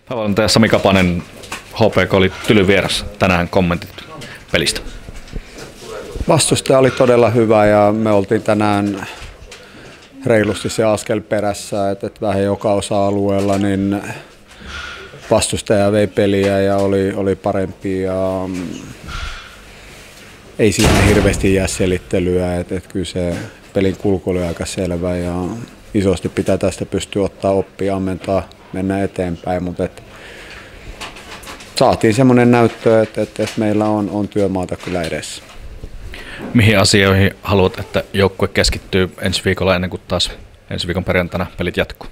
Valmentaja Sami Kapanen, HPK oli Tylyn vieras tänään, kommentit pelistä. Vastustaja oli todella hyvä ja me oltiin tänään reilusti se askel perässä, että vähän joka osa-alueella niin vastustaja vei peliä ja oli parempi ja ei siinä hirveästi jää selittelyä, että kyllä se pelin kulku oli aika selvä ja isosti pitää tästä pystyä ottaa oppia, ammentaa, mennä eteenpäin, mutta saatiin semmoinen näyttö, että meillä on työmaata kyllä edessä. Mihin asioihin haluat, että joukkue keskittyy ensi viikolla ennen kuin taas ensi viikon perjantaina pelit jatkuu?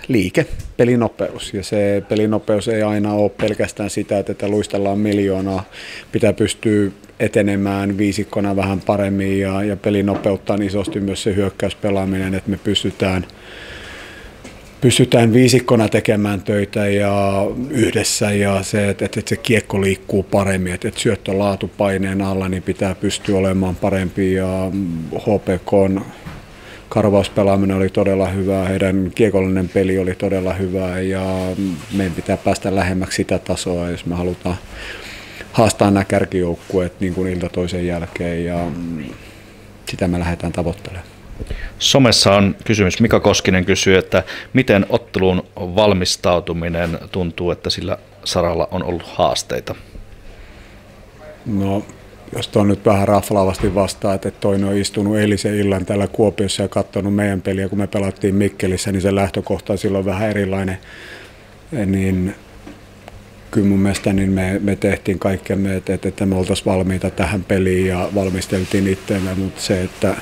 Liike, pelinopeus. Ja se pelinopeus ei aina ole pelkästään sitä, että luistellaan miljoonaa. Pitää pystyä etenemään viisikkona vähän paremmin ja pelinopeuttaa isosti myös se hyökkäyspelaaminen, että me pystytään viisikkona tekemään töitä ja yhdessä ja se, että se kiekko liikkuu paremmin, että syöttölaatu paineen alla niin pitää pystyä olemaan parempi ja HPK:n karvauspelaaminen oli todella hyvä, heidän kiekollinen peli oli todella hyvä ja meidän pitää päästä lähemmäksi sitä tasoa, jos me halutaan haastaa nämä kärkijoukkueet niin kuin ilta toisen jälkeen ja sitä me lähdetään tavoittelemaan. Somessa on kysymys. Mika Koskinen kysyy, että miten otteluun valmistautuminen tuntuu, että sillä saralla on ollut haasteita? No, jos tuon nyt vähän raflaavasti vastaa, että toinen on istunut eilisen illan täällä Kuopiossa ja katsonut meidän peliä, kun me pelattiin Mikkelissä, niin se lähtökohta on silloin vähän erilainen. Niin kyllä mun mielestä niin me tehtiin kaikkemme, että me oltaisiin valmiita tähän peliin ja valmisteltiin itseämme, mutta se, että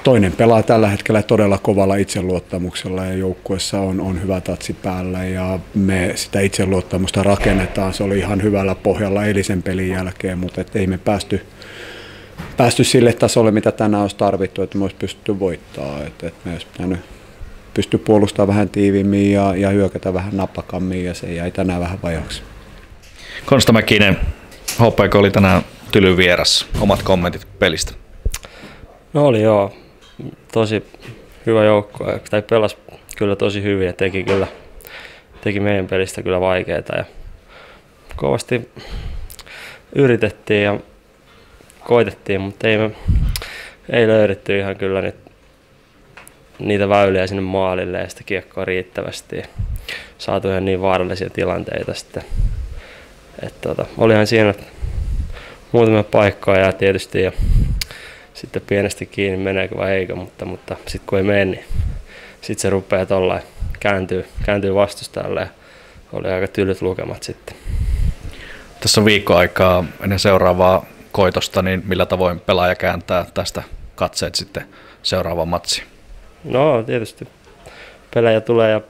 toinen pelaa tällä hetkellä todella kovalla itseluottamuksella ja joukkueessa on hyvä tatsi päällä ja me sitä itseluottamusta rakennetaan. Se oli ihan hyvällä pohjalla eilisen pelin jälkeen, mutta ei me päästy sille tasolle, mitä tänään olisi tarvittu, että me olisi pystytty voittaa. Että me olisi pitänyt pystyä puolustamaan vähän tiiviimmin ja hyökätä vähän napakammin ja se jäi tänään vähän vajaksi. Konsta Mäkinen, HPK oli tänään Tylyn vieras. Omat kommentit pelistä? No oli joo. Tosi hyvä joukko, tai pelasi kyllä tosi hyvin ja teki meidän pelistä kyllä vaikeaa ja kovasti yritettiin ja koitettiin, mutta ei löydetty ihan kyllä niitä väyliä sinne maalille ja sitä kiekkoa riittävästi. Saatu ihan niin vaarallisia tilanteita sitten. Olihan siinä muutamia paikkoja ja tietysti ja sitten pienesti kiinni meneekö vai eikö, mutta sitten kun ei mene, niin sitten se rupeaa tollain kääntyy vastustajalle ja oli aika tylyt lukemat sitten. Tässä on viikko aikaa ennen seuraavaa koitosta, niin millä tavoin pelaaja kääntää tästä katseet sitten seuraavaan matsiin? No tietysti pelejä tulee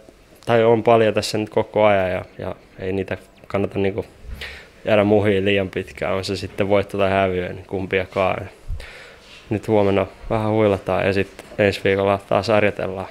tai on paljon tässä nyt koko ajan ja ei niitä kannata niinku jäädä muhiin liian pitkään, on se sitten voitto tai häviö, niin kumpiakaan. Nyt huomenna vähän huilataan ja sitten ensi viikolla taas harjoitellaan.